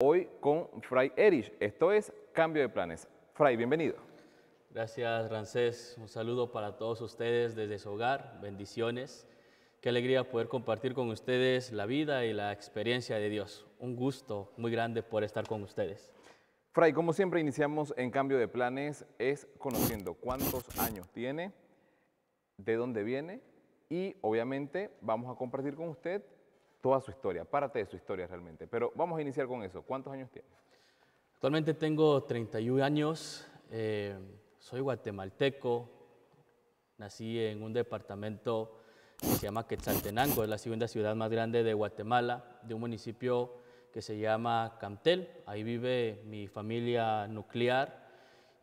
Hoy con Fray Erich. Esto es Cambio de Planes. Fray, bienvenido. Gracias, Rancés. Un saludo para todos ustedes desde su hogar. Bendiciones. Qué alegría poder compartir con ustedes la vida y la experiencia de Dios. Un gusto muy grande por estar con ustedes. Fray, como siempre iniciamos en Cambio de Planes, es conociendo cuántos años tiene, de dónde viene y obviamente vamos a compartir con usted toda su historia, parte de su historia realmente. Pero vamos a iniciar con eso. ¿Cuántos años tiene? Actualmente tengo 31 años, soy guatemalteco, nací en un departamento que se llama Quetzaltenango, es la segunda ciudad más grande de Guatemala, de un municipio que se llama Cantel. Ahí vive mi familia nuclear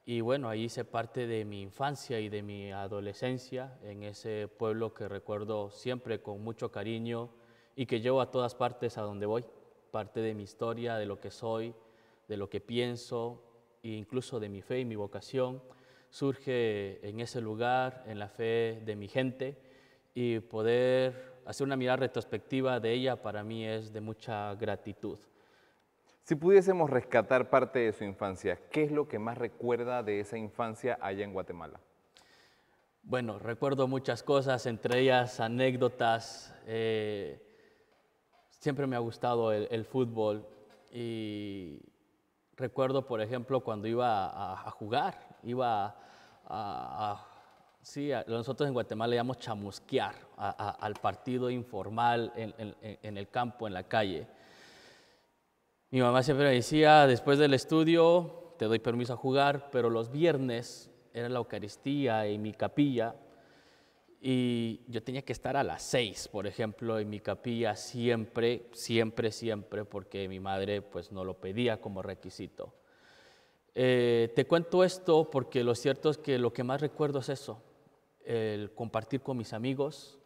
y bueno, ahí hice parte de mi infancia y de mi adolescencia en ese pueblo que recuerdo siempre con mucho cariño y que llevo a todas partes a donde voy, parte de mi historia, de lo que soy, de lo que pienso e incluso de mi fe y mi vocación, surge en ese lugar, en la fe de mi gente, y poder hacer una mirada retrospectiva de ella para mí es de mucha gratitud. Si pudiésemos rescatar parte de su infancia, ¿qué es lo que más recuerda de esa infancia allá en Guatemala? Bueno, recuerdo muchas cosas, entre ellas anécdotas. Siempre me ha gustado el fútbol y recuerdo, por ejemplo, cuando iba a jugar, sí, nosotros en Guatemala le llamamos chamusquear al partido informal en el campo, en la calle. Mi mamá siempre me decía, después del estudio te doy permiso a jugar, pero los viernes era la Eucaristía en mi capilla y yo tenía que estar a las 6, por ejemplo, en mi capilla siempre, porque mi madre pues no lo pedía como requisito. Te cuento esto porque lo cierto es que lo que más recuerdo es eso, el compartir con mis amigos,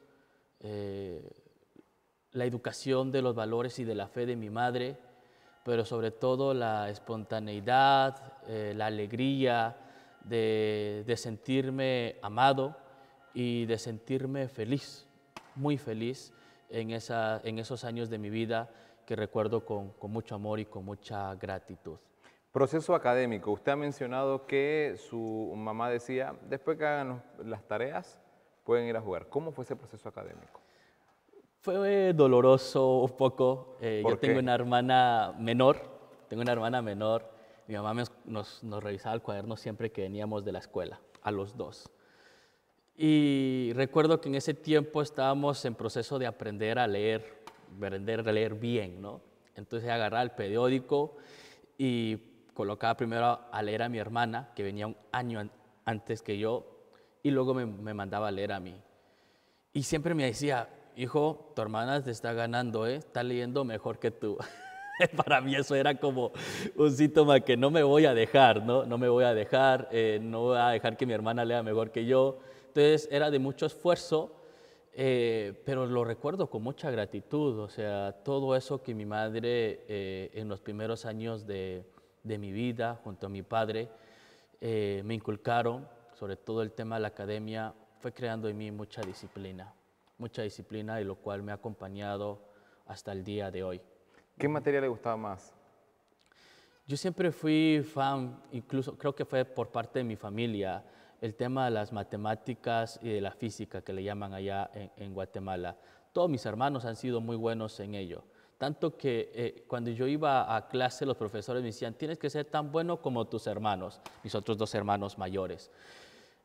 la educación de los valores y de la fe de mi madre, pero sobre todo la espontaneidad, la alegría de sentirme amado y de sentirme feliz, muy feliz en esos años de mi vida que recuerdo con mucho amor y con mucha gratitud. Proceso académico. Usted ha mencionado que su mamá decía, después que hagan las tareas, pueden ir a jugar. ¿Cómo fue ese proceso académico? Fue doloroso un poco. Yo ¿Por tengo qué? una hermana menor, Mi mamá nos revisaba el cuaderno siempre que veníamos de la escuela, a los dos. Y recuerdo que en ese tiempo estábamos en proceso de aprender a leer bien, ¿no? Entonces agarraba el periódico y colocaba primero a leer a mi hermana, que venía un año antes que yo, y luego me mandaba a leer a mí. Y siempre me decía, hijo, tu hermana te está ganando, ¿eh? Está leyendo mejor que tú. Para mí eso era como un síntoma que no me voy a dejar, ¿no? No me voy a dejar, no voy a dejar que mi hermana lea mejor que yo. Entonces era de mucho esfuerzo, pero lo recuerdo con mucha gratitud. O sea, todo eso que mi madre en los primeros años de mi vida, junto a mi padre, me inculcaron, sobre todo el tema de la academia, fue creando en mí mucha disciplina y lo cual me ha acompañado hasta el día de hoy. ¿Qué materia le gustaba más? Yo siempre fui fan, incluso creo que fue por parte de mi familia, el tema de las matemáticas y de la física que le llaman allá en Guatemala. Todos mis hermanos han sido muy buenos en ello. Tanto que cuando yo iba a clase, los profesores me decían, tienes que ser tan bueno como tus hermanos, mis otros dos hermanos mayores.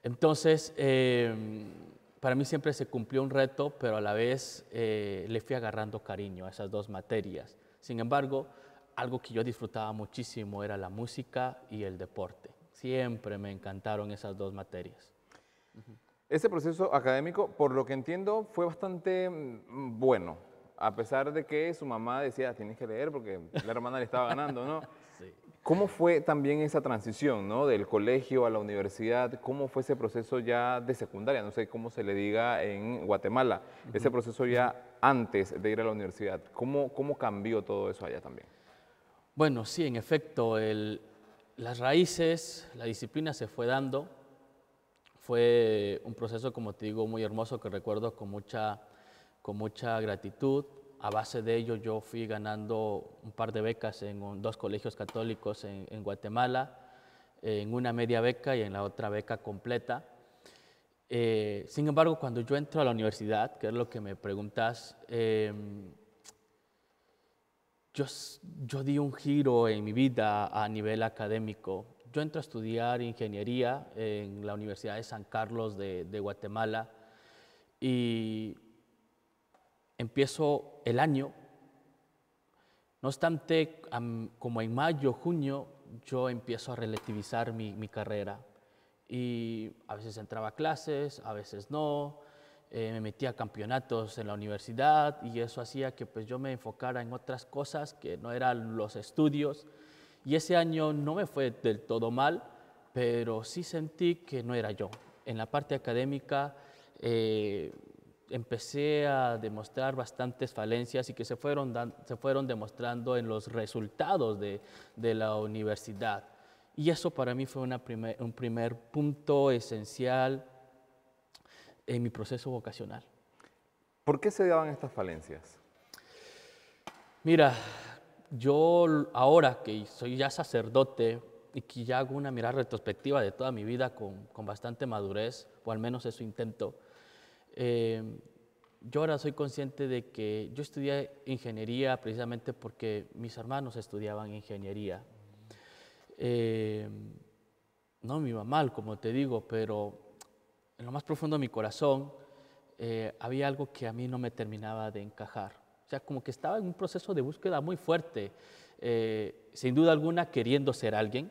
Entonces, para mí siempre se cumplió un reto, pero a la vez le fui agarrando cariño a esas dos materias. Sin embargo, algo que yo disfrutaba muchísimo era la música y el deporte. Siempre me encantaron esas dos materias. Ese proceso académico, por lo que entiendo, fue bastante bueno, a pesar de que su mamá decía, tienes que leer porque la hermana le estaba ganando, ¿no? Sí. ¿Cómo fue también esa transición, ¿no? Del colegio a la universidad? ¿Cómo fue ese proceso ya de secundaria? No sé cómo se le diga en Guatemala. Ese proceso ya antes de ir a la universidad. ¿Cómo cambió todo eso allá también? Bueno, sí, en efecto, las raíces, la disciplina se fue dando. Fue un proceso, como te digo, muy hermoso que recuerdo con mucha gratitud. a base de ello yo fui ganando un par de becas en dos colegios católicos en Guatemala, en una media beca y en la otra beca completa. Sin embargo, cuando yo entro a la universidad, que es lo que me preguntas, yo di un giro en mi vida a nivel académico. Yo entro a estudiar ingeniería en la Universidad de San Carlos de Guatemala y empiezo el año. No obstante, como en mayo, junio, yo empiezo a relativizar mi carrera. Y a veces entraba a clases, a veces no, me metía a campeonatos en la universidad y eso hacía que pues, yo me enfocara en otras cosas que no eran los estudios. Y ese año no me fue del todo mal, pero sí sentí que no era yo. En la parte académica empecé a demostrar bastantes falencias y que se fueron demostrando en los resultados de la universidad. Y eso para mí fue un primer punto esencial en mi proceso vocacional. ¿Por qué se daban estas falencias? Mira, yo ahora que soy ya sacerdote y que ya hago una mirada retrospectiva de toda mi vida con bastante madurez, o al menos eso intento, yo ahora soy consciente de que yo estudié ingeniería precisamente porque mis hermanos estudiaban ingeniería. No me iba mal, como te digo, pero en lo más profundo de mi corazón había algo que a mí no me terminaba de encajar. O sea, como que estaba en un proceso de búsqueda muy fuerte, sin duda alguna queriendo ser alguien,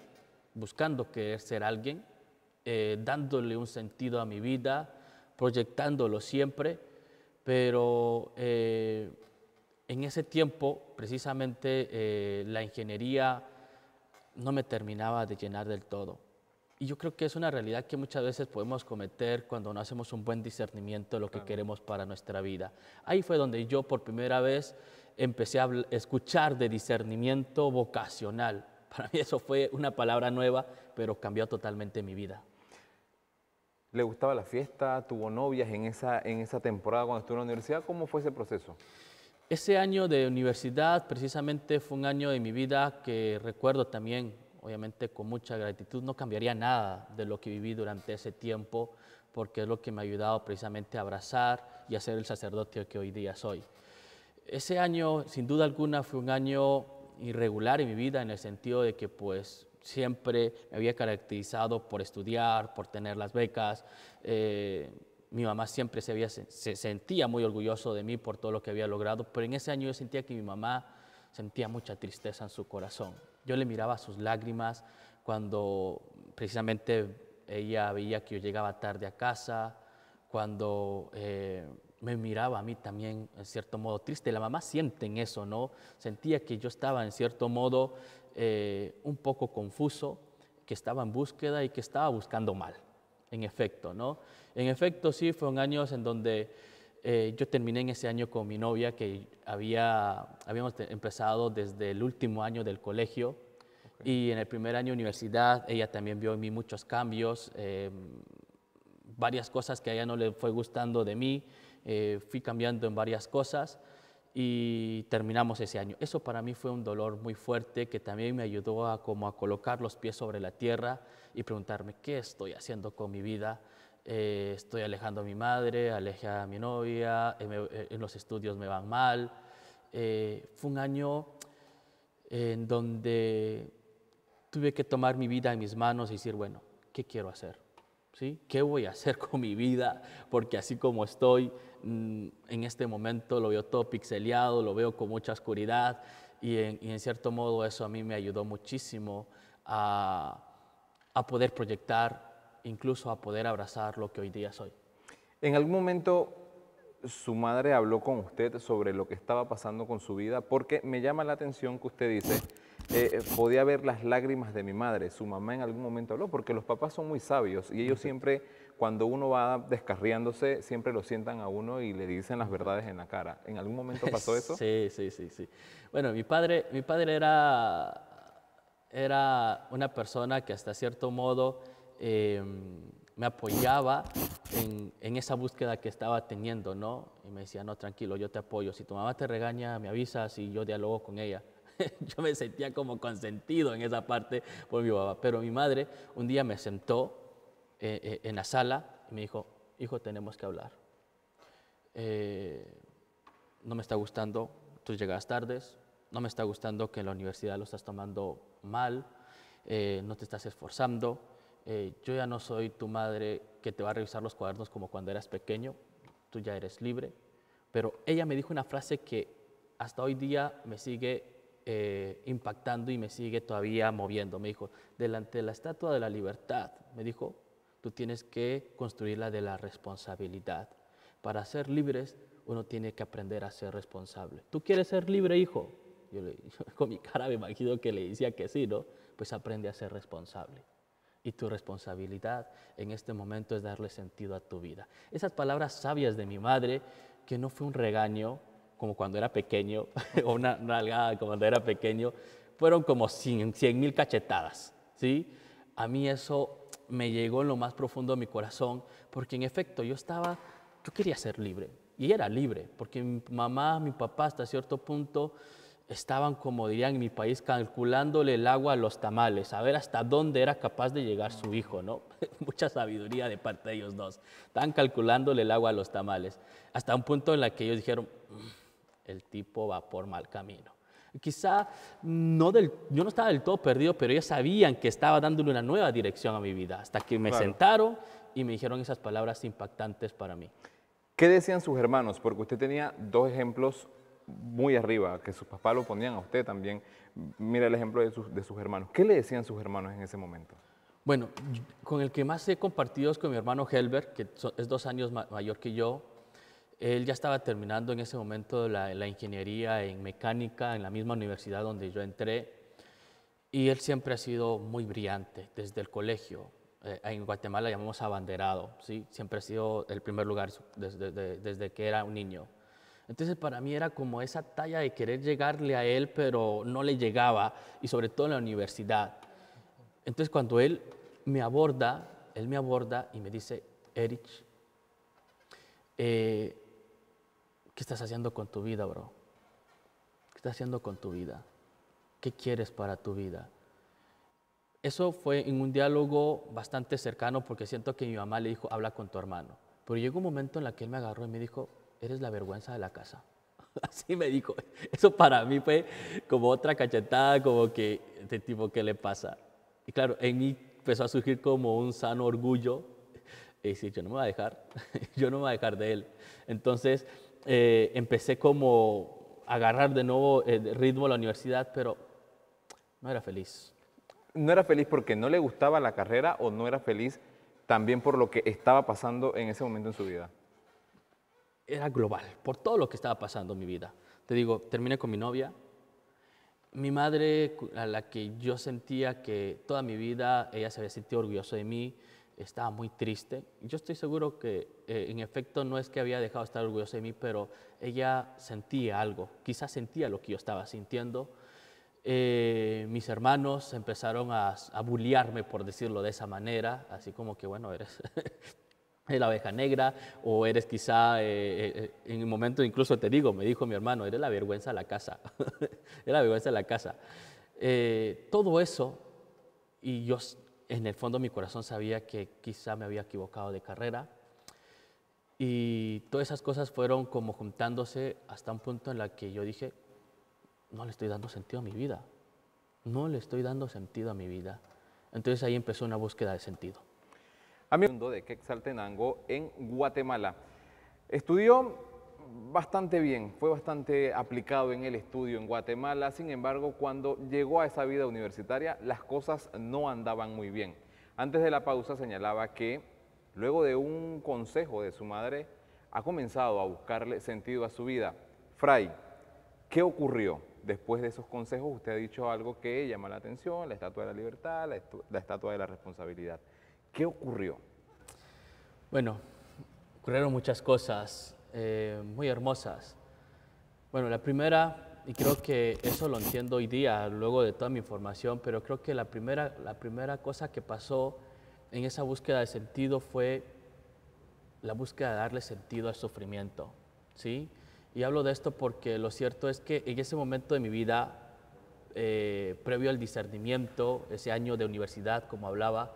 buscando querer ser alguien, dándole un sentido a mi vida, proyectándolo siempre, pero en ese tiempo, precisamente, la ingeniería no me terminaba de llenar del todo. Y yo creo que es una realidad que muchas veces podemos cometer cuando no hacemos un buen discernimiento de lo que queremos para nuestra vida. Ahí fue donde yo por primera vez empecé a escuchar de discernimiento vocacional. Para mí eso fue una palabra nueva, pero cambió totalmente mi vida. ¿Le gustaba la fiesta? ¿Tuvo novias en esa temporada cuando estuvo en la universidad? ¿Cómo fue ese proceso? Ese año de universidad precisamente fue un año de mi vida que recuerdo también, obviamente con mucha gratitud. No cambiaría nada de lo que viví durante ese tiempo porque es lo que me ha ayudado precisamente a abrazar y a ser el sacerdote que hoy día soy. Ese año, sin duda alguna, fue un año irregular en mi vida en el sentido de que pues siempre me había caracterizado por estudiar, por tener las becas. Mi mamá siempre se sentía muy orgulloso de mí por todo lo que había logrado, pero en ese año yo sentía que mi mamá sentía mucha tristeza en su corazón. Yo le miraba sus lágrimas cuando precisamente ella veía que yo llegaba tarde a casa, cuando me miraba a mí también en cierto modo triste. La mamá siente en eso, ¿no? Sentía que yo estaba en cierto modo un poco confuso, que estaba en búsqueda y que estaba buscando mal, en efecto, ¿no? En efecto, sí, fue un año en donde yo terminé en ese año con mi novia, que habíamos empezado desde el último año del colegio. Y en el primer año de universidad, ella también vio en mí muchos cambios, varias cosas que a ella no le fue gustando de mí, fui cambiando en varias cosas y terminamos ese año. Eso para mí fue un dolor muy fuerte que también me ayudó a colocar los pies sobre la tierra y preguntarme qué estoy haciendo con mi vida. Estoy alejando a mi madre, alejé a mi novia, en los estudios me van mal. Fue un año en donde tuve que tomar mi vida en mis manos y decir, bueno, ¿qué quiero hacer? ¿Sí? ¿Qué voy a hacer con mi vida? Porque así como estoy en este momento lo veo todo pixeleado, lo veo con mucha oscuridad y en cierto modo eso a mí me ayudó muchísimo a poder proyectar, incluso a poder abrazar lo que hoy día soy. ¿En algún momento su madre habló con usted sobre lo que estaba pasando con su vida? Porque me llama la atención que usted dice, podía ver las lágrimas de mi madre. ¿Su mamá en algún momento habló? Porque los papás son muy sabios y ellos siempre, cuando uno va descarriándose, siempre lo sientan a uno y le dicen las verdades en la cara. ¿En algún momento pasó eso? Sí, sí, sí, sí. Bueno, mi padre era una persona que hasta cierto modo me apoyaba en esa búsqueda que estaba teniendo, ¿no? Y me decía, no, tranquilo, yo te apoyo. Si tu mamá te regaña, me avisas y yo dialogo con ella. Yo me sentía como consentido en esa parte por mi papá. Pero mi madre un día me sentó en la sala y me dijo, hijo, tenemos que hablar. No me está gustando tus llegadas tardes, no me está gustando que en la universidad lo estás tomando mal, no te estás esforzando. Yo ya no soy tu madre que te va a revisar los cuadernos como cuando eras pequeño, tú ya eres libre. Pero ella me dijo una frase que hasta hoy día me sigue impactando y me sigue todavía moviendo. Me dijo, delante de la estatua de la libertad, me dijo, tú tienes que construir la de la responsabilidad. Para ser libres, uno tiene que aprender a ser responsable. ¿Tú quieres ser libre, hijo? Yo con mi cara me imagino que le decía que sí, ¿no? Pues aprende a ser responsable. Y tu responsabilidad en este momento es darle sentido a tu vida. Esas palabras sabias de mi madre, que no fue un regaño como cuando era pequeño, o una nalgada como cuando era pequeño, fueron como 100,000 cachetadas, ¿sí? A mí eso me llegó en lo más profundo de mi corazón, porque en efecto yo quería ser libre, y era libre, porque mi mamá, mi papá hasta cierto punto estaban, como dirían en mi país, calculándole el agua a los tamales, a ver hasta dónde era capaz de llegar su hijo, ¿no? Mucha sabiduría de parte de ellos dos. Estaban calculándole el agua a los tamales, hasta un punto en el que ellos dijeron, el tipo va por mal camino. Quizá yo no estaba del todo perdido, pero ellos sabían que estaba dándole una nueva dirección a mi vida, hasta que me sentaron y me dijeron esas palabras impactantes para mí. ¿Qué decían sus hermanos? Porque usted tenía dos ejemplos muy arriba, que sus papás lo ponían a usted también. Mira el ejemplo de sus hermanos. ¿Qué le decían sus hermanos en ese momento? Bueno, con el que más he compartido es con mi hermano Helber, que es 2 años mayor que yo. Él ya estaba terminando en ese momento la ingeniería en mecánica en la misma universidad donde yo entré. Y él siempre ha sido muy brillante desde el colegio. En Guatemala llamamos abanderado, ¿sí? Siempre ha sido el primer lugar desde que era un niño. Entonces para mí era como esa talla de querer llegarle a él, pero no le llegaba, y sobre todo en la universidad. Entonces cuando él me aborda y me dice, Erich, ¿qué estás haciendo con tu vida, bro? ¿Qué estás haciendo con tu vida? ¿Qué quieres para tu vida? Eso fue en un diálogo bastante cercano, porque siento que mi mamá le dijo, habla con tu hermano. Pero llegó un momento en el que él me agarró y me dijo, eres la vergüenza de la casa. Así me dijo. Eso para mí fue como otra cachetada, como que, de tipo, ¿qué le pasa? Y claro, en mí empezó a surgir como un sano orgullo. Y decir, yo no me voy a dejar, yo no me voy a dejar de él. Entonces, empecé como a agarrar de nuevo el ritmo a la universidad, pero no era feliz. ¿No era feliz porque no le gustaba la carrera o no era feliz también por lo que estaba pasando en ese momento en su vida? Era global, por todo lo que estaba pasando en mi vida. Te digo, terminé con mi novia. Mi madre, a la que yo sentía que toda mi vida ella se había sentido orgullosa de mí, estaba muy triste. Yo estoy seguro que en efecto no es que había dejado de estar orgullosa de mí, pero ella sentía algo, quizás sentía lo que yo estaba sintiendo. Mis hermanos empezaron a bullearme, por decirlo de esa manera, así como que, bueno, eres la oveja negra, o eres quizá, en un momento incluso te digo, me dijo mi hermano, eres la vergüenza de la casa, eres la vergüenza de la casa. Todo eso, y yo en el fondo de mi corazón sabía que quizá me había equivocado de carrera, y todas esas cosas fueron como juntándose hasta un punto en el que yo dije, no le estoy dando sentido a mi vida, no le estoy dando sentido a mi vida. Entonces ahí empezó una búsqueda de sentido. Amigo de Quetzaltenango en Guatemala. Estudió bastante bien, fue bastante aplicado en el estudio en Guatemala. Sin embargo, cuando llegó a esa vida universitaria, las cosas no andaban muy bien. Antes de la pausa señalaba que luego de un consejo de su madre, ha comenzado a buscarle sentido a su vida. Fray, ¿qué ocurrió? Después de esos consejos, usted ha dicho algo que llama la atención, la Estatua de la Libertad, la Estatua de la Responsabilidad. ¿Qué ocurrió? Bueno, ocurrieron muchas cosas muy hermosas. Bueno, la primera, y creo que eso lo entiendo hoy día, luego de toda mi formación, pero creo que la primera cosa que pasó en esa búsqueda de sentido fue la búsqueda de darle sentido al sufrimiento, ¿sí? Y hablo de esto porque lo cierto es que en ese momento de mi vida, previo al discernimiento, ese año de universidad, como hablaba,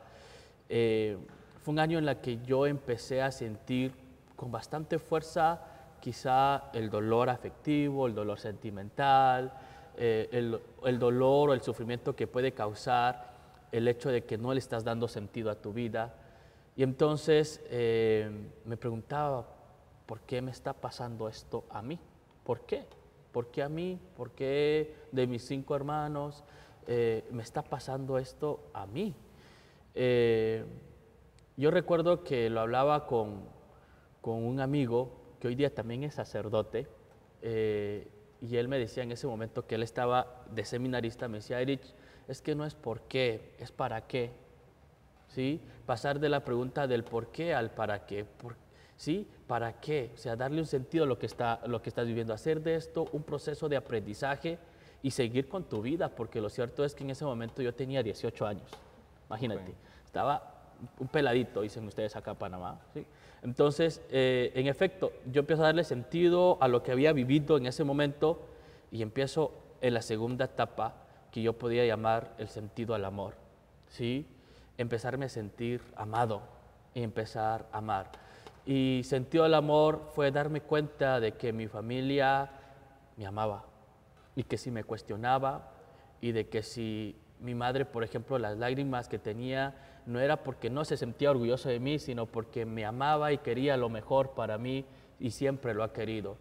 fue un año en el que yo empecé a sentir con bastante fuerza quizá el dolor afectivo, el dolor sentimental, el dolor o el sufrimiento que puede causar el hecho de que no le estás dando sentido a tu vida. Y entonces me preguntaba, ¿por qué me está pasando esto a mí? ¿Por qué? ¿Por qué a mí? ¿Por qué de mis 5 hermanos me está pasando esto a mí? Yo recuerdo que lo hablaba con un amigo que hoy día también es sacerdote, y él me decía en ese momento que él estaba de seminarista, me decía, Erich, es que no es por qué, es para qué. ¿Sí? Pasar de la pregunta del por qué al para qué. ¿Sí? ¿Para qué? O sea, darle un sentido a lo que estás viviendo, hacer de esto un proceso de aprendizaje y seguir con tu vida, porque lo cierto es que en ese momento yo tenía 18 años, imagínate, estaba un peladito, dicen ustedes acá en Panamá, ¿sí? Entonces, en efecto, yo empiezo a darle sentido a lo que había vivido en ese momento y empiezo en la segunda etapa que yo podía llamar el sentido al amor, ¿sí? Empezarme a sentir amado y empezar a amar. Y sentido al amor fue darme cuenta de que mi familia me amaba y que si me cuestionaba y de que si mi madre, por ejemplo, las lágrimas que tenía no era porque no se sentía orgulloso de mí, sino porque me amaba y quería lo mejor para mí y siempre lo ha querido.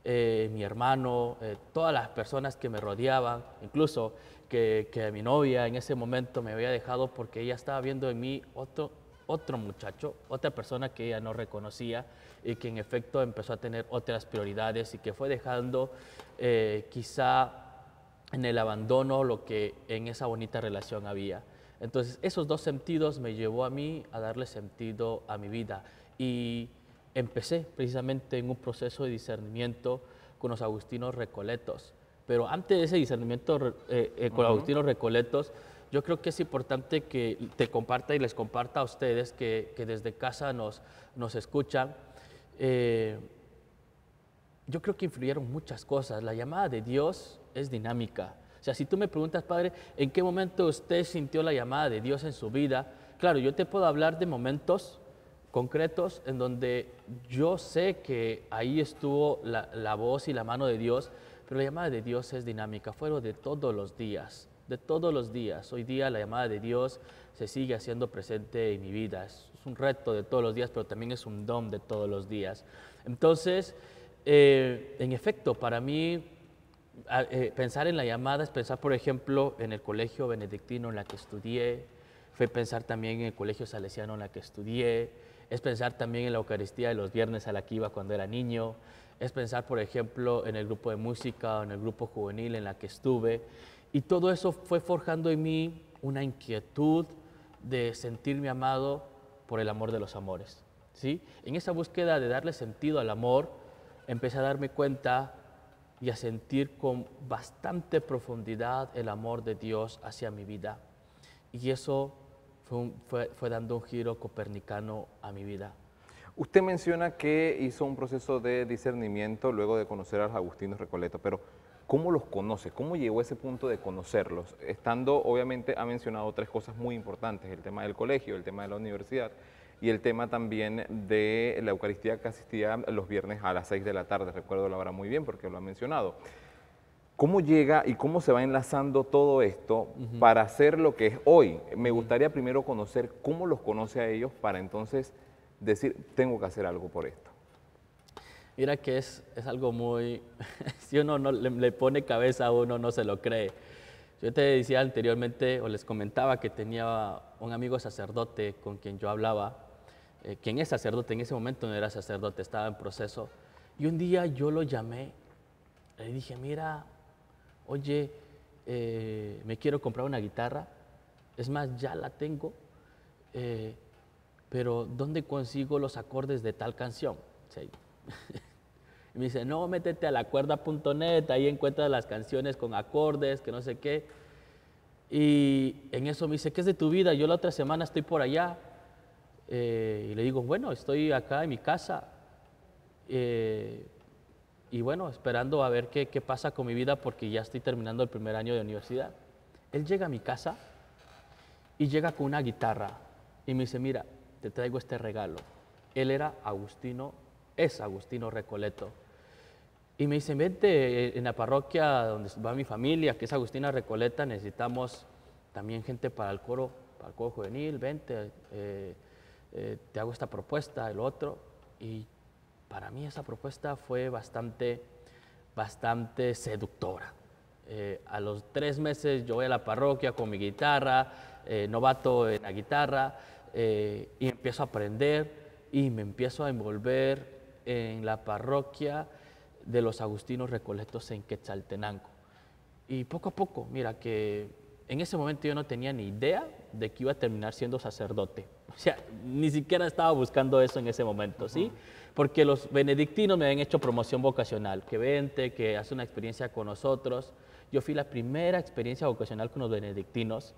Mi hermano, todas las personas que me rodeaban, incluso que mi novia en ese momento me había dejado porque ella estaba viendo en mí otro muchacho, otra persona que ella no reconocía y que en efecto empezó a tener otras prioridades y que fue dejando quizá en el abandono lo que en esa bonita relación había. Entonces, esos dos sentidos me llevó a mí a darle sentido a mi vida y empecé precisamente en un proceso de discernimiento con los agustinos recoletos. Pero antes de ese discernimiento con los agustinos recoletos, yo creo que es importante que te comparta y les comparta a ustedes que desde casa nos escuchan. Yo creo que influyeron muchas cosas. La llamada de Dios es dinámica. O sea, si tú me preguntas, Padre, ¿en qué momento usted sintió la llamada de Dios en su vida? Claro, yo te puedo hablar de momentos concretos en donde yo sé que ahí estuvo la voz y la mano de Dios, pero la llamada de Dios es dinámica, fueron de todos los días, de todos los días. Hoy día la llamada de Dios se sigue haciendo presente en mi vida. Es un reto de todos los días, pero también es un don de todos los días. Entonces, en efecto, para mí, pensar en la llamada es pensar, por ejemplo, en el colegio benedictino en la que estudié, fue pensar también en el colegio salesiano en la que estudié, es pensar también en la Eucaristía de los viernes a la que iba cuando era niño, es pensar, por ejemplo, en el grupo de música o en el grupo juvenil en la que estuve. Y todo eso fue forjando en mí una inquietud de sentirme amado por el amor de los amores, ¿sí? En esa búsqueda de darle sentido al amor, empecé a darme cuenta y a sentir con bastante profundidad el amor de Dios hacia mi vida. Y eso fue dando un giro copernicano a mi vida. Usted menciona que hizo un proceso de discernimiento luego de conocer a los agustinos Recoletos, pero ¿cómo los conoce? ¿Cómo llegó a ese punto de conocerlos? Estando, obviamente, ha mencionado 3 cosas muy importantes, el tema del colegio, el tema de la universidad y el tema también de la Eucaristía que asistía los viernes a las 6 de la tarde, recuerdo la hora muy bien porque lo ha mencionado. ¿Cómo llega y cómo se va enlazando todo esto para hacer lo que es hoy? Me gustaría primero conocer cómo los conoce a ellos para entonces decir, tengo que hacer algo por esto. Mira que es algo muy, si uno no le pone cabeza a uno, no se lo cree. Yo te decía anteriormente, o les comentaba que tenía un amigo sacerdote con quien yo hablaba, quien es sacerdote, en ese momento no era sacerdote, estaba en proceso, y un día yo lo llamé, le dije, mira, oye, me quiero comprar una guitarra, es más, ya la tengo, pero ¿dónde consigo los acordes de tal canción? Sí. Y me dice, no, métete a lacuerda.net, ahí encuentras las canciones con acordes, que no sé qué. Y en eso me dice, ¿qué es de tu vida? Yo la otra semana estoy por allá. Y le digo, bueno, estoy acá en mi casa y bueno, esperando a ver qué pasa con mi vida porque ya estoy terminando el primer año de universidad. Él llega a mi casa y llega con una guitarra y me dice, mira, te traigo este regalo. Él era Agustino, es Agustino Recoleto. Y me dice, vente, en la parroquia donde va mi familia, que es Agustina Recoleta, necesitamos también gente para el coro juvenil, vente, te hago esta propuesta, el otro. Y para mí esa propuesta fue bastante seductora. A los 3 meses yo voy a la parroquia con mi guitarra, novato en la guitarra, y empiezo a aprender y me empiezo a envolver en la parroquia de los Agustinos Recoletos en Quetzaltenango. Y poco a poco, mira que en ese momento yo no tenía ni idea de que iba a terminar siendo sacerdote. O sea, ni siquiera estaba buscando eso en ese momento, ¿sí? Porque los benedictinos me habían hecho promoción vocacional, que vente, que hace una experiencia con nosotros. Yo fui la primera experiencia vocacional con los benedictinos.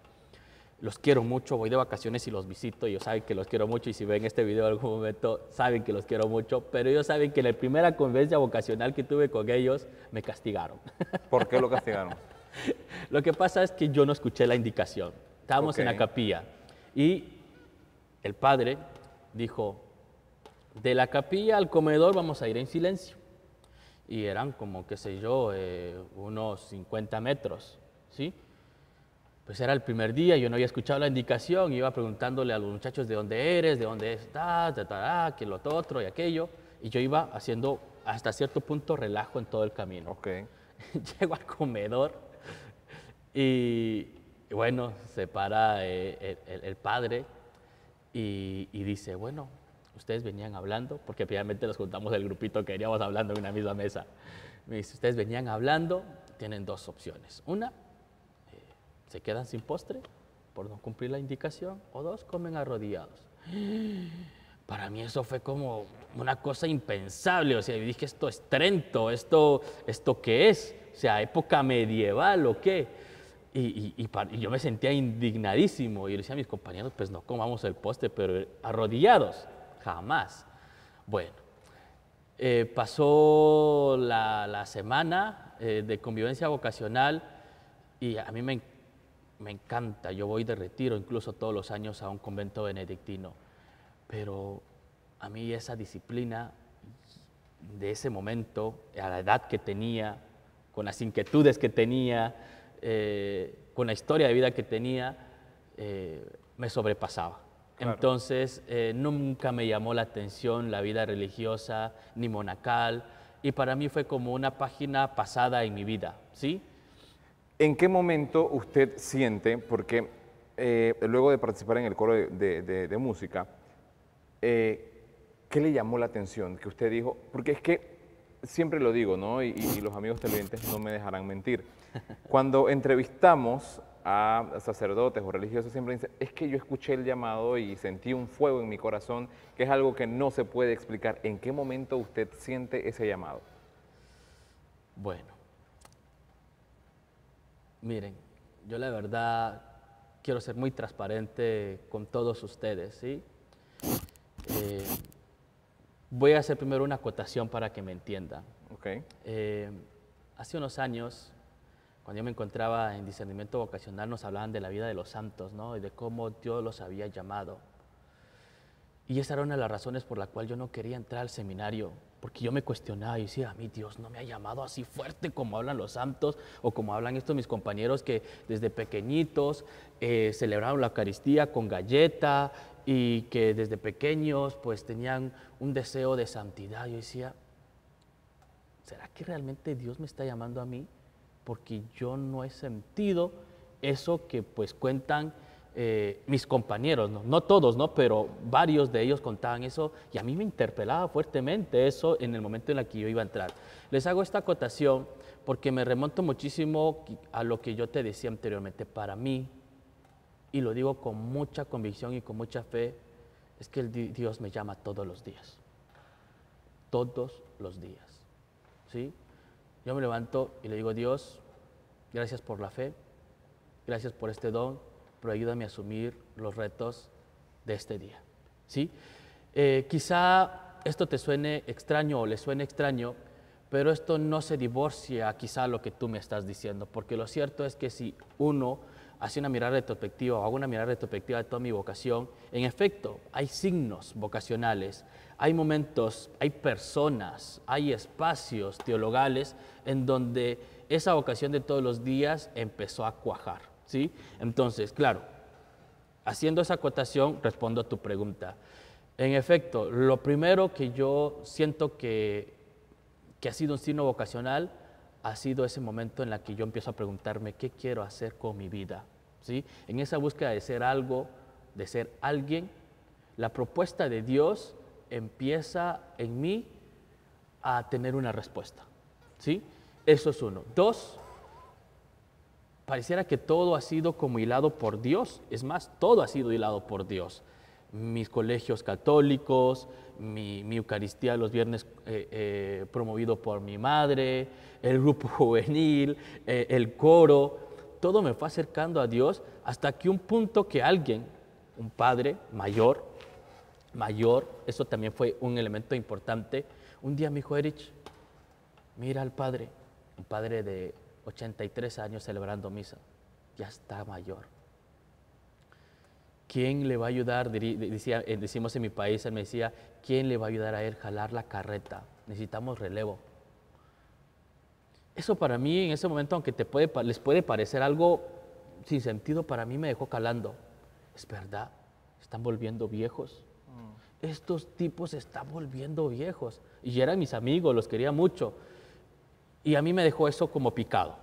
Los quiero mucho, voy de vacaciones y los visito, ellos saben que los quiero mucho y si ven este video en algún momento saben que los quiero mucho, pero ellos saben que en la primera convivencia vocacional que tuve con ellos me castigaron. ¿Por qué lo castigaron? Lo que pasa es que yo no escuché la indicación. Estábamos en la capilla y el padre dijo, de la capilla al comedor vamos a ir en silencio. Y eran como, qué sé yo, unos 50 metros, ¿sí? Pues era el primer día, yo no había escuchado la indicación, iba preguntándole a los muchachos de dónde eres, de dónde estás, que lo otro y aquello, y yo iba haciendo hasta cierto punto relajo en todo el camino. Okay. Llego al comedor y bueno, se para el padre y dice, bueno, ustedes venían hablando, porque previamente nos juntamos el grupito que veníamos hablando en una misma mesa. Me dice, ustedes venían hablando, tienen 2 opciones. Una, se quedan sin postre por no cumplir la indicación, o 2, comen arrodillados. Para mí eso fue como una cosa impensable, o sea, yo dije, esto es Trento, ¿esto qué es? O sea, época medieval o qué. Y yo me sentía indignadísimo y le decía a mis compañeros, pues no comamos el postre, pero arrodillados, jamás. Bueno, pasó la semana de convivencia vocacional y a mí me encanta, yo voy de retiro incluso todos los años a un convento benedictino, pero a mí esa disciplina de ese momento, a la edad que tenía, con las inquietudes que tenía, con la historia de vida que tenía, me sobrepasaba. Claro. Entonces, nunca me llamó la atención la vida religiosa ni monacal, y para mí fue como una página pasada en mi vida, ¿sí? ¿En qué momento usted siente, porque luego de participar en el coro de música, qué le llamó la atención? Que usted dijo, porque es que siempre lo digo, ¿no? Y los amigos televidentes no me dejarán mentir. Cuando entrevistamos a sacerdotes o religiosos, siempre dicen, es que yo escuché el llamado y sentí un fuego en mi corazón, que es algo que no se puede explicar. ¿En qué momento usted siente ese llamado? Bueno. Miren, yo la verdad quiero ser muy transparente con todos ustedes, ¿sí? Voy a hacer primero una acotación para que me entiendan. Okay. Hace unos años, cuando yo me encontraba en discernimiento vocacional, nos hablaban de la vida de los santos, ¿no? Y de cómo Dios los había llamado. Y esa era una de las razones por la cual yo no quería entrar al seminario, porque yo me cuestionaba y decía, a mí Dios no me ha llamado así fuerte como hablan los santos o como hablan estos mis compañeros que desde pequeñitos celebraron la Eucaristía con galleta y que desde pequeños pues tenían un deseo de santidad. Yo decía, ¿será que realmente Dios me está llamando a mí? Porque yo no he sentido eso que pues cuentan mis compañeros, no todos, ¿no? Pero varios de ellos contaban eso y a mí me interpelaba fuertemente eso en el momento en el que yo iba a entrar. Les hago esta acotación porque me remonto muchísimo a lo que yo te decía anteriormente. Para mí, y lo digo con mucha convicción y con mucha fe, es que Dios me llama todos los días. Todos los días, ¿sí? Yo me levanto y le digo, Dios, gracias por la fe, gracias por este don, pero ayúdame a asumir los retos de este día. ¿sí? Quizá esto te suene extraño o le suene extraño, pero esto no se divorcia quizá lo que tú me estás diciendo, porque lo cierto es que si uno hace una mirada retrospectiva o hago una mirada retrospectiva de toda mi vocación, en efecto, hay signos vocacionales, hay momentos, hay personas, hay espacios teologales en donde esa vocación de todos los días empezó a cuajar, ¿sí? Entonces, claro, haciendo esa acotación, respondo a tu pregunta. En efecto, lo primero que yo siento que ha sido un signo vocacional ha sido ese momento en el que yo empiezo a preguntarme qué quiero hacer con mi vida, ¿sí? En esa búsqueda de ser algo, de ser alguien, la propuesta de Dios empieza en mí a tener una respuesta, ¿sí? Eso es uno. Dos, pareciera que todo ha sido como hilado por Dios. Es más, todo ha sido hilado por Dios. Mis colegios católicos, mi Eucaristía los viernes promovido por mi madre, el grupo juvenil, el coro, todo me fue acercando a Dios hasta que un punto que alguien, un padre mayor, eso también fue un elemento importante, un día me dijo, Erich, mira al padre, un padre de 83 años celebrando misa, ya está mayor. ¿Quién le va a ayudar? Decimos en mi país, él me decía, ¿quién le va a ayudar a él a jalar la carreta? Necesitamos relevo. Eso para mí en ese momento, aunque les puede parecer algo sin sentido, para mí me dejó calando. Es verdad, están volviendo viejos. Estos tipos se están volviendo viejos. Y eran mis amigos, los quería mucho. Y a mí me dejó eso como picado.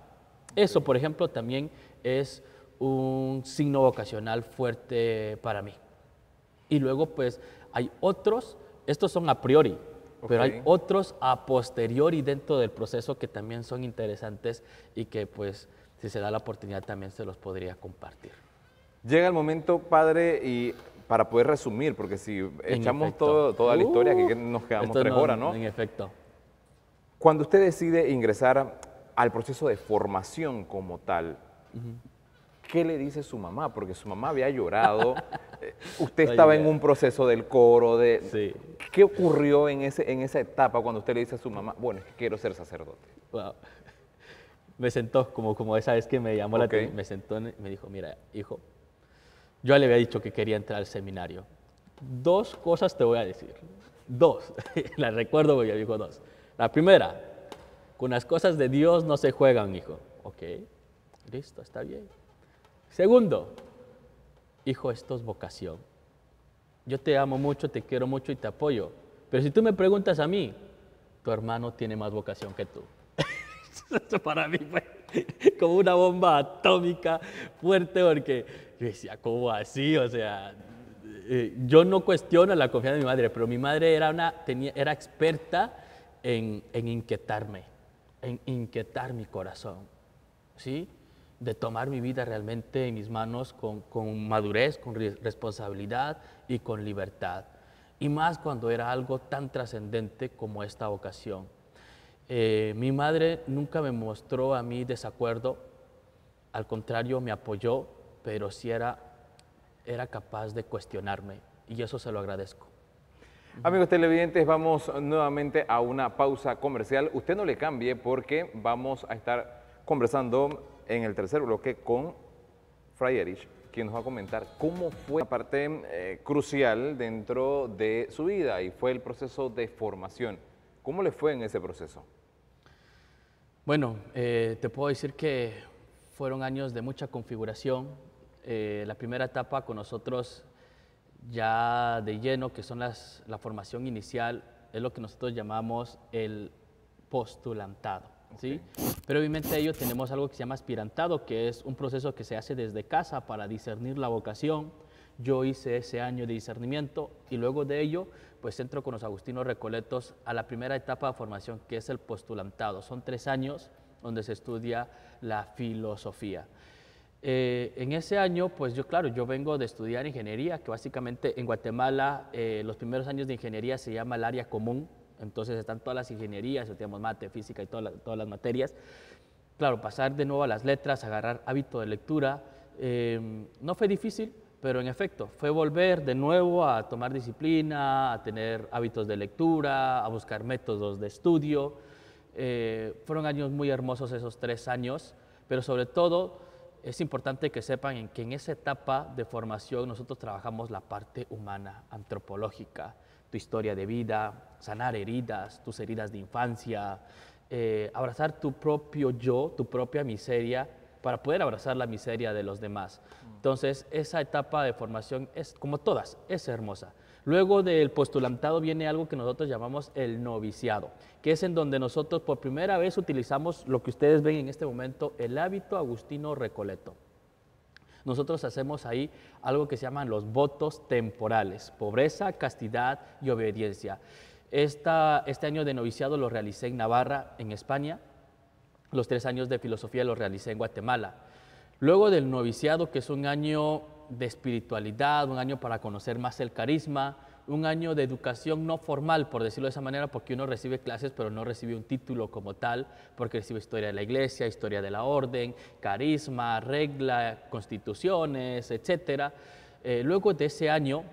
Eso, por ejemplo, también es un signo vocacional fuerte para mí. Y luego, pues, hay otros, estos son a priori, pero hay otros a posteriori dentro del proceso que también son interesantes y que, pues, si se da la oportunidad también se los podría compartir. Llega el momento, padre, y para poder resumir, porque si echamos toda la historia, aquí nos quedamos 3 horas, ¿no? En efecto. Cuando usted decide ingresar al proceso de formación como tal, ¿qué le dice su mamá? Porque su mamá había llorado, usted estaba en un proceso del coro, Sí. ¿Qué ocurrió en esa etapa cuando usted le dice a su mamá, bueno, es que quiero ser sacerdote? Wow. Me sentó, como esa vez que me llamó la atención, me sentó y me dijo, mira, hijo, yo le había dicho que quería entrar al seminario. 2 cosas te voy a decir. 2, las recuerdo porque me dijo 2. La primera, con las cosas de Dios no se juegan, hijo. Ok, listo, está bien. Segundo, hijo, esto es vocación. Yo te amo mucho, te quiero mucho y te apoyo. Pero si tú me preguntas a mí, tu hermano tiene más vocación que tú. Eso para mí fue como una bomba atómica fuerte porque yo decía, ¿cómo así? O sea, yo no cuestiono la confianza de mi madre, pero mi madre era experta en inquietarme, en inquietar mi corazón, ¿sí? De tomar mi vida realmente en mis manos con madurez, con responsabilidad y con libertad. Y más cuando era algo tan trascendente como esta vocación. Mi madre nunca me mostró a mí desacuerdo, al contrario me apoyó, pero sí era capaz de cuestionarme y eso se lo agradezco. Amigos televidentes, vamos nuevamente a una pausa comercial. Usted no le cambie porque vamos a estar conversando en el tercer bloque con Fray Erich, quien nos va a comentar cómo fue la parte crucial dentro de su vida y fue el proceso de formación. ¿Cómo le fue en ese proceso? Bueno, te puedo decir que fueron años de mucha configuración. La primera etapa con nosotros ya de lleno, que son la formación inicial, es lo que nosotros llamamos el postulantado, ¿sí? Previamente a ello tenemos algo que se llama aspirantado, que es un proceso que se hace desde casa para discernir la vocación. Yo hice ese año de discernimiento y luego de ello pues entro con los agustinos recoletos a la primera etapa de formación, que es el postulantado. Son 3 años donde se estudia la filosofía. En ese año, pues yo vengo de estudiar ingeniería, que básicamente en Guatemala los primeros años de ingeniería se llama el área común, entonces están todas las ingenierías, estudiamos mate, física y todas las materias. Claro, pasar de nuevo a las letras, agarrar hábito de lectura, no fue difícil, Pero en efecto, fue volver de nuevo a tomar disciplina, a tener hábitos de lectura, a buscar métodos de estudio. Fueron años muy hermosos esos 3 años, pero sobre todo es importante que sepan que en esa etapa de formación nosotros trabajamos la parte humana, antropológica, tu historia de vida, sanar heridas, tus heridas de infancia, abrazar tu propio yo, tu propia miseria, para poder abrazar la miseria de los demás. Entonces, esa etapa de formación es, como todas, es hermosa. Luego del postulantado viene algo que nosotros llamamos el noviciado, que es en donde nosotros por primera vez utilizamos lo que ustedes ven en este momento, el hábito agustino recoleto. Nosotros hacemos ahí algo que se llaman los votos temporales, pobreza, castidad y obediencia. Este año de noviciado lo realicé en Navarra, en España. Los 3 años de filosofía los realicé en Guatemala. Luego del noviciado, que es un año de espiritualidad, un año para conocer más el carisma, un año de educación no formal, por decirlo de esa manera, porque uno recibe clases, pero no recibe un título como tal, porque recibe historia de la iglesia, historia de la orden, carisma, regla, constituciones, etc. Luego de ese año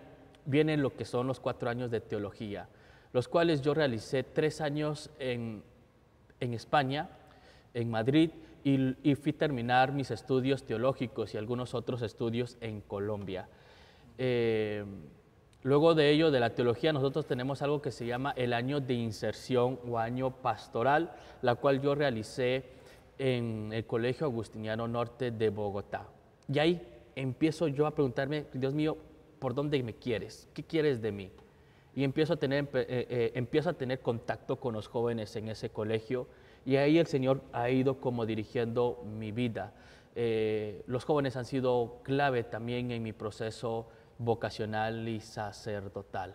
vienen lo que son los 4 años de teología, los cuales yo realicé 3 años en España, en Madrid, y fui a terminar mis estudios teológicos y algunos otros estudios en Colombia. Luego de ello, de la teología, nosotros tenemos algo que se llama el año de inserción o año pastoral, la cual yo realicé en el Colegio Agustiniano Norte de Bogotá. Y ahí empiezo yo a preguntarme, Dios mío, ¿por dónde me quieres? ¿Qué quieres de mí? Y empiezo a tener contacto con los jóvenes en ese colegio, y ahí el Señor ha ido como dirigiendo mi vida. Los jóvenes han sido clave también en mi proceso vocacional y sacerdotal.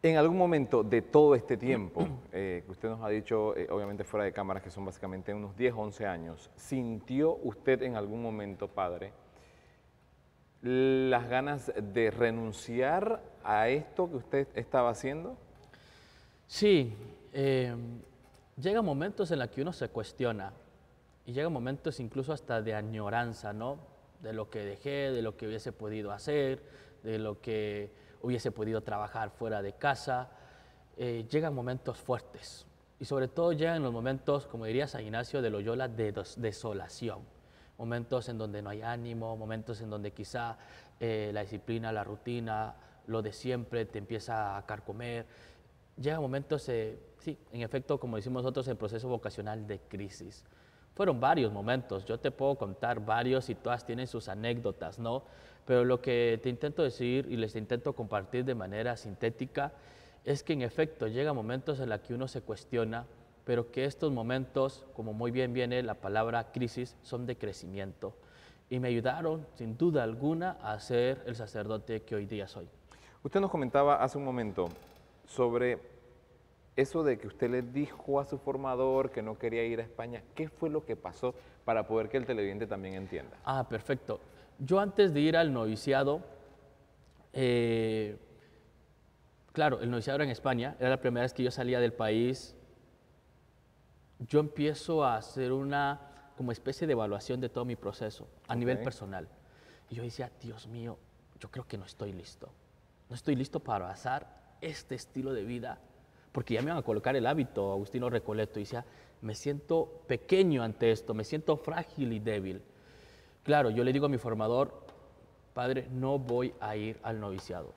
En algún momento de todo este tiempo, que usted nos ha dicho, obviamente fuera de cámaras, que son básicamente unos 10, 11 años, ¿sintió usted en algún momento, padre, las ganas de renunciar a esto que usted estaba haciendo? Sí, llegan momentos en los que uno se cuestiona, y llegan momentos incluso hasta de añoranza, ¿no? De lo que dejé, de lo que hubiese podido hacer, de lo que hubiese podido trabajar fuera de casa. Llegan momentos fuertes, y sobre todo llegan los momentos, como diría San Ignacio de Loyola, de desolación. Momentos en donde no hay ánimo, momentos en donde quizá la disciplina, la rutina, lo de siempre te empieza a carcomer. Llegan momentos, sí, en efecto, como decimos nosotros, el proceso vocacional de crisis. Fueron varios momentos, yo te puedo contar varios y todas tienen sus anécdotas, ¿no? Pero lo que te intento decir y les intento compartir de manera sintética es que en efecto llegan momentos en los que uno se cuestiona, pero que estos momentos, como muy bien viene la palabra crisis, son de crecimiento. Y me ayudaron, sin duda alguna, a ser el sacerdote que hoy día soy. Usted nos comentaba hace un momento sobre eso de que usted le dijo a su formador que no quería ir a España. ¿Qué fue lo que pasó para poder que el televidente también entienda? Ah, perfecto. Yo antes de ir al noviciado, claro, el noviciado era en España, era la primera vez que yo salía del país. Yo empiezo a hacer una como especie de evaluación de todo mi proceso a nivel personal. Y yo decía, Dios mío, yo creo que no estoy listo. No estoy listo para abrazar este estilo de vida, porque ya me van a colocar el hábito agustino recoleto. Y decía, me siento pequeño ante esto, me siento frágil y débil. Claro, yo le digo a mi formador, padre, no voy a ir al noviciado.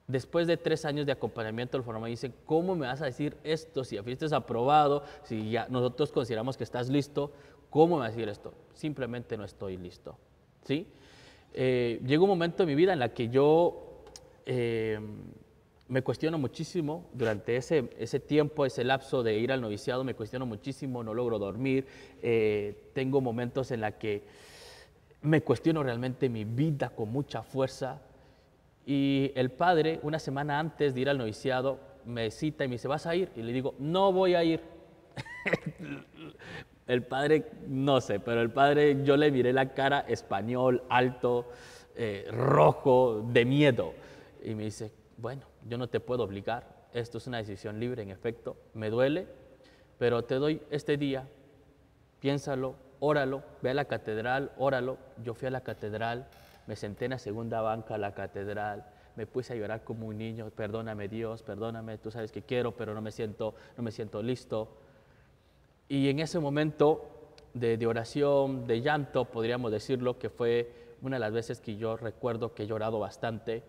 Después de 3 años de acompañamiento, el formador dice, ¿cómo me vas a decir esto? Si ya fuiste aprobado, si ya nosotros consideramos que estás listo, ¿cómo me vas a decir esto? Simplemente no estoy listo, ¿sí? Llegó un momento en mi vida en la que yo me cuestiono muchísimo durante ese tiempo, ese lapso de ir al noviciado, me cuestiono muchísimo, no logro dormir, tengo momentos en los que me cuestiono realmente mi vida con mucha fuerza. Y el padre, una semana antes de ir al noviciado, me cita y me dice, ¿vas a ir? Y le digo, no voy a ir. El padre, no sé, pero el padre, yo le miré la cara español, alto, rojo, de miedo. Y me dice, bueno, yo no te puedo obligar, esto es una decisión libre, en efecto, me duele, pero te doy este día, piénsalo, óralo, ve a la catedral, óralo. Yo fui a la catedral, Me senté en la segunda banca de la catedral, me puse a llorar como un niño, perdóname Dios, perdóname, tú sabes que quiero, pero no me siento listo. Y en ese momento de oración, de llanto, podríamos decirlo, que fue una de las veces que yo recuerdo que he llorado bastante,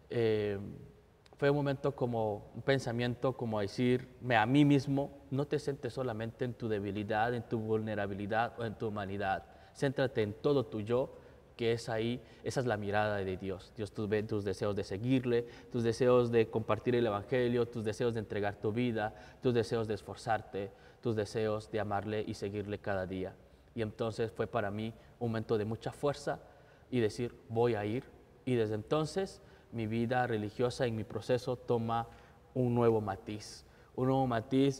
fue un momento como, un pensamiento como decirme a mí mismo, no te centres solamente en tu debilidad, en tu vulnerabilidad o en tu humanidad, céntrate en todo tu yo, que es ahí, esa es la mirada de Dios. Dios ve tus deseos de seguirle, tus deseos de compartir el Evangelio, tus deseos de entregar tu vida, tus deseos de esforzarte, tus deseos de amarle y seguirle cada día. Y entonces fue para mí un momento de mucha fuerza y decir, voy a ir. Y desde entonces mi vida religiosa en mi proceso toma un nuevo matiz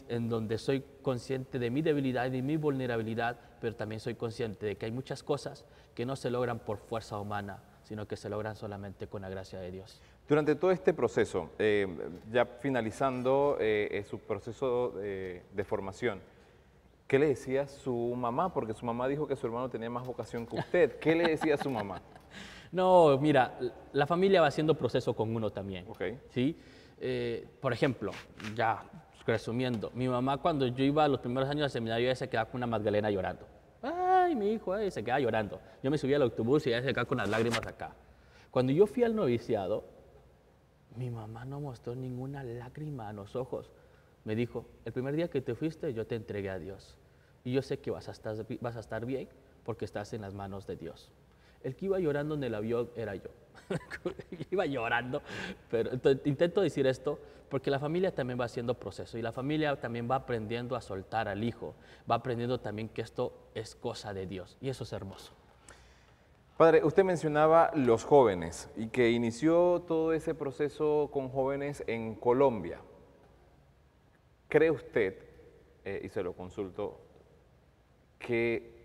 en donde soy consciente de mi debilidad y de mi vulnerabilidad, pero también soy consciente de que hay muchas cosas que no se logran por fuerza humana, sino que se logran solamente con la gracia de Dios. Durante todo este proceso, ya finalizando su proceso de formación, ¿qué le decía su mamá? Porque su mamá dijo que su hermano tenía más vocación que usted. ¿Qué le decía su mamá? No, mira, la familia va haciendo proceso con uno también. Okay. ¿Sí? Por ejemplo, ya resumiendo, mi mamá cuando yo iba a los primeros años del seminario, ella se quedaba con una Magdalena llorando. Ay, mi hijo, se quedaba llorando. Yo me subía al autobús y ella se quedaba con las lágrimas acá. Cuando yo fui al noviciado, mi mamá no mostró ninguna lágrima a los ojos. Me dijo, el primer día que te fuiste, yo te entregué a Dios. Y yo sé que vas a estar bien porque estás en las manos de Dios. El que iba llorando en el avión era yo. Iba llorando, pero intento decir esto porque la familia también va haciendo proceso y la familia también va aprendiendo a soltar al hijo, va aprendiendo también que esto es cosa de Dios y eso es hermoso. Padre, usted mencionaba los jóvenes y que inició todo ese proceso con jóvenes en Colombia. ¿Cree usted, y se lo consulto, que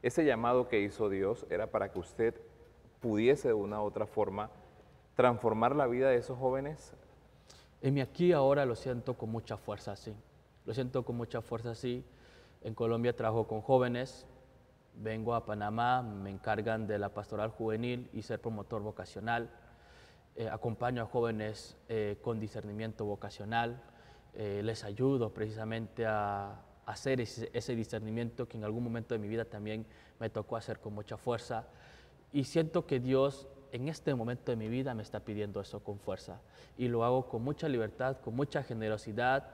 ese llamado que hizo Dios era para que usted pudiese de una u otra forma transformar la vida de esos jóvenes? En mi aquí y ahora lo siento con mucha fuerza, sí. Lo siento con mucha fuerza, sí. En Colombia trabajo con jóvenes, vengo a Panamá, me encargan de la pastoral juvenil y ser promotor vocacional. Acompaño a jóvenes con discernimiento vocacional, les ayudo precisamente a hacer ese discernimiento que en algún momento de mi vida también me tocó hacer con mucha fuerza. Y siento que Dios en este momento de mi vida me está pidiendo eso con fuerza. Y lo hago con mucha libertad, con mucha generosidad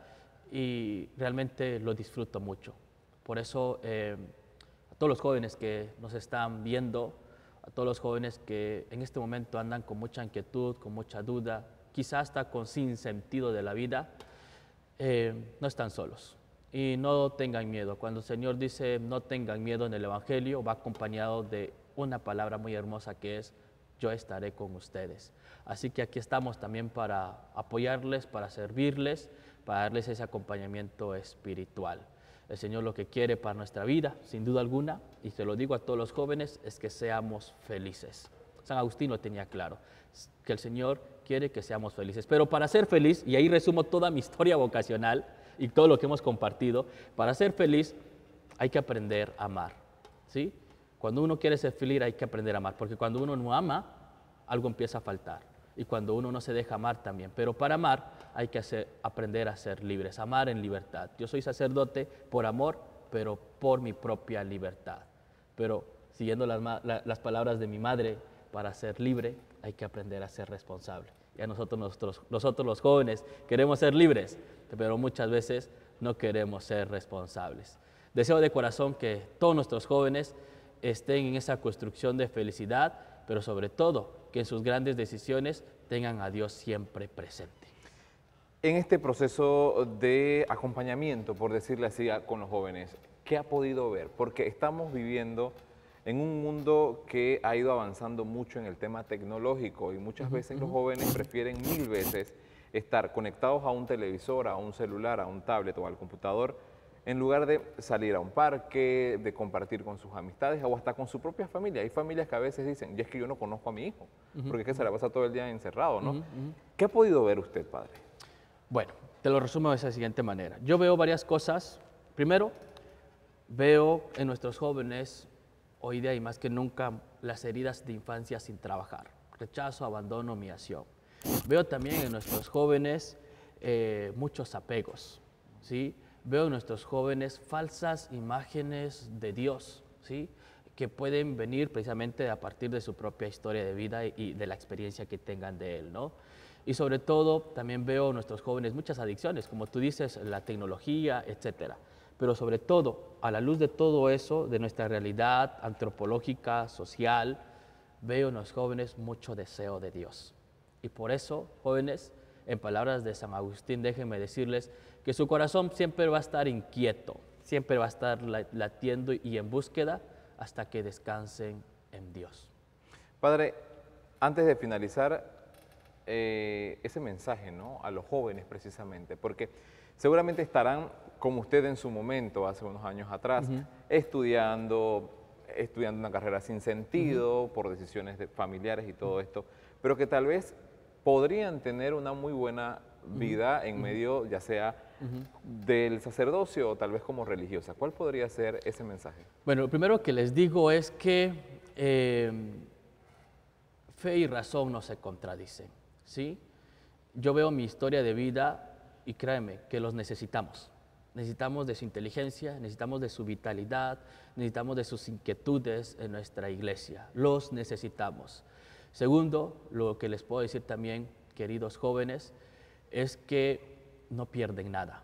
y realmente lo disfruto mucho. Por eso a todos los jóvenes que nos están viendo, a todos los jóvenes que en este momento andan con mucha inquietud, con mucha duda, quizás hasta con sin sentido de la vida, no están solos. Y no tengan miedo. Cuando el Señor dice no tengan miedo en el Evangelio, va acompañado de una palabra muy hermosa que es yo estaré con ustedes. Así que aquí estamos también para apoyarles, para servirles, para darles ese acompañamiento espiritual. El Señor lo que quiere para nuestra vida, sin duda alguna, y se lo digo a todos los jóvenes, es que seamos felices. San Agustín lo tenía claro, que el Señor quiere que seamos felices. Pero para ser feliz, y ahí resumo toda mi historia vocacional y todo lo que hemos compartido, para ser feliz hay que aprender a amar, ¿sí? Cuando uno quiere ser feliz hay que aprender a amar, porque cuando uno no ama, algo empieza a faltar. Y cuando uno no se deja amar también. Pero para amar hay que aprender a ser libres, amar en libertad. Yo soy sacerdote por amor, pero por mi propia libertad. Pero siguiendo las palabras de mi madre, para ser libre hay que aprender a ser responsable. Y a nosotros los jóvenes queremos ser libres, pero muchas veces no queremos ser responsables. Deseo de corazón que todos nuestros jóvenes estén en esa construcción de felicidad, pero sobre todo que en sus grandes decisiones tengan a Dios siempre presente. En este proceso de acompañamiento, por decirle así, con los jóvenes, ¿qué ha podido ver? Porque estamos viviendo en un mundo que ha ido avanzando mucho en el tema tecnológico y muchas veces los jóvenes prefieren 1000 veces estar conectados a un televisor, a un celular, a un tablet o al computador, en lugar de salir a un parque, de compartir con sus amistades o hasta con su propia familia. Hay familias que a veces dicen, y es que yo no conozco a mi hijo, porque es que se la pasa todo el día encerrado, ¿no? ¿Qué ha podido ver usted, padre? Bueno, te lo resumo de esa siguiente manera. Yo veo varias cosas. Primero, veo en nuestros jóvenes, hoy día y más que nunca, las heridas de infancia sin trabajar, rechazo, abandono, humillación. Veo también en nuestros jóvenes muchos apegos, ¿sí? Veo en nuestros jóvenes falsas imágenes de Dios, ¿sí? Que pueden venir precisamente a partir de su propia historia de vida y de la experiencia que tengan de Él, ¿no? Y sobre todo, también veo en nuestros jóvenes muchas adicciones, como tú dices, la tecnología, etcétera. Pero sobre todo, a la luz de todo eso, de nuestra realidad antropológica, social, veo en los jóvenes mucho deseo de Dios. Y por eso, jóvenes, en palabras de San Agustín, déjenme decirles que su corazón siempre va a estar inquieto, siempre va a estar latiendo y en búsqueda hasta que descansen en Dios. Padre, antes de finalizar, ese mensaje, ¿no?, a los jóvenes precisamente, porque seguramente estarán como usted en su momento, hace unos años atrás, estudiando una carrera sin sentido por decisiones familiares y todo esto, pero que tal vez podrían tener una muy buena vida en medio, ya sea del sacerdocio o tal vez como religiosa. ¿Cuál podría ser ese mensaje? Bueno, lo primero que les digo es que fe y razón no se contradicen, ¿sí? Yo veo mi historia de vida y créeme que los necesitamos. Necesitamos de su inteligencia, necesitamos de su vitalidad, necesitamos de sus inquietudes en nuestra iglesia. Los necesitamos. Segundo, lo que les puedo decir también, queridos jóvenes, es que no pierden nada.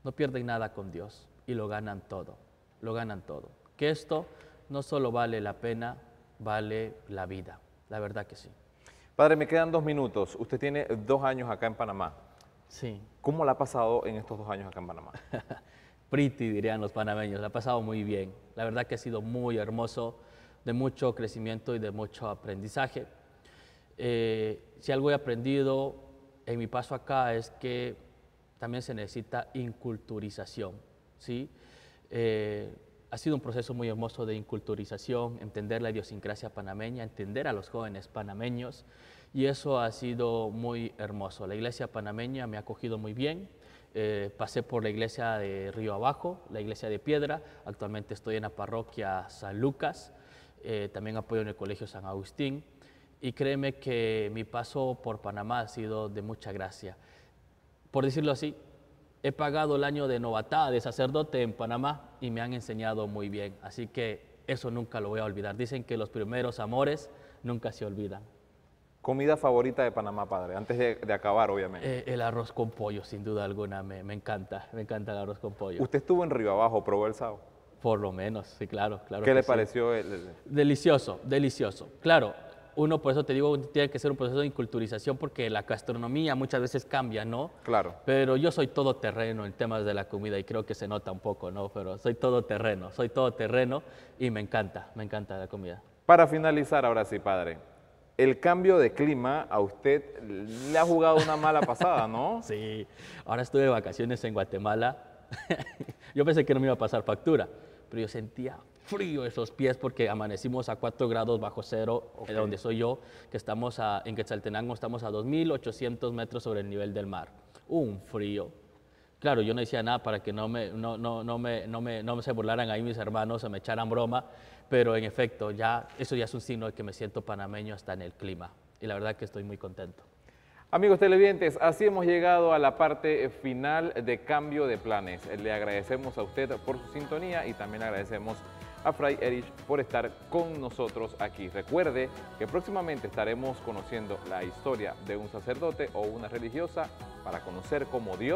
No pierden nada con Dios y lo ganan todo. Lo ganan todo. Que esto no solo vale la pena, vale la vida. La verdad que sí. Padre, me quedan 2 minutos. Usted tiene 2 años acá en Panamá. Sí. ¿Cómo la ha pasado en estos 2 años acá en Panamá? Pretty, dirían los panameños. La ha pasado muy bien. La verdad que ha sido muy hermoso, de mucho crecimiento y de mucho aprendizaje. Si algo he aprendido en mi paso acá es que también se necesita inculturización, ¿sí? Ha sido un proceso muy hermoso de inculturización, entender la idiosincrasia panameña, entender a los jóvenes panameños, y eso ha sido muy hermoso. La iglesia panameña me ha acogido muy bien. Pasé por la iglesia de Río Abajo, la iglesia de Piedra. Actualmente estoy en la parroquia San Lucas. También apoyo en el colegio San Agustín. Y créeme que mi paso por Panamá ha sido de mucha gracia. Por decirlo así, he pagado el año de novatada de sacerdote en Panamá y me han enseñado muy bien. Así que eso nunca lo voy a olvidar. Dicen que los primeros amores nunca se olvidan. ¿Comida favorita de Panamá, padre? Antes de acabar, obviamente. El arroz con pollo, sin duda alguna, me encanta el arroz con pollo. ¿Usted estuvo en Río Abajo, probó el sao? Por lo menos, sí, claro. ¿Qué le sí. pareció? Delicioso, delicioso. Claro, uno, por eso te digo, tiene que ser un proceso de inculturización porque la gastronomía muchas veces cambia, ¿no? Claro. Pero yo soy todoterreno en temas de la comida y creo que se nota un poco, ¿no? Pero soy todoterreno y me encanta la comida. Para finalizar, ahora sí, padre, el cambio de clima a usted le ha jugado una mala pasada, ¿no? Sí, ahora estuve de vacaciones en Guatemala. Yo pensé que no me iba a pasar factura, pero yo sentía frío esos pies porque amanecimos a 4 grados bajo cero, Okay. donde soy yo, que estamos en Quetzaltenango, estamos a 2.800 metros sobre el nivel del mar. Un frío. Claro, yo no decía nada para que no se burlaran ahí mis hermanos, se me echaran broma, pero en efecto, eso ya es un signo de que me siento panameño hasta en el clima. Y la verdad que estoy muy contento. Amigos televidentes, así hemos llegado a la parte final de Cambio de Planes. Le agradecemos a usted por su sintonía y también agradecemos a Fray Erich por estar con nosotros aquí. Recuerde que próximamente estaremos conociendo la historia de un sacerdote o una religiosa para conocer cómo Dios